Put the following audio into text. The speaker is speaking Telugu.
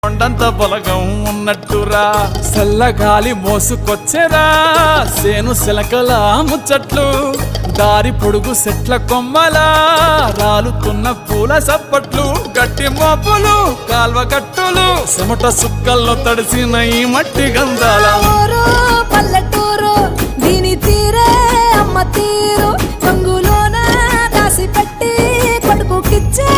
కొండంత బలగం ఉన్నట్టురా చల్లగాలి మోసుకొచ్చేరా సేను శిలకల ముచ్చట్లు దారి పొడుగు చెట్ల కొమ్మలా రాలుతున్న పూల సప్పట్లు గట్టి మోపులు కాల్వ గట్టులు చెమట సుక్కల్లో తడిసిన ఈ మట్టి గంధాల పల్లెటూరు దీని తీరే అమ్మ తీరు కంగులోన దాసి పెట్టి కొడుకుకిచ్చే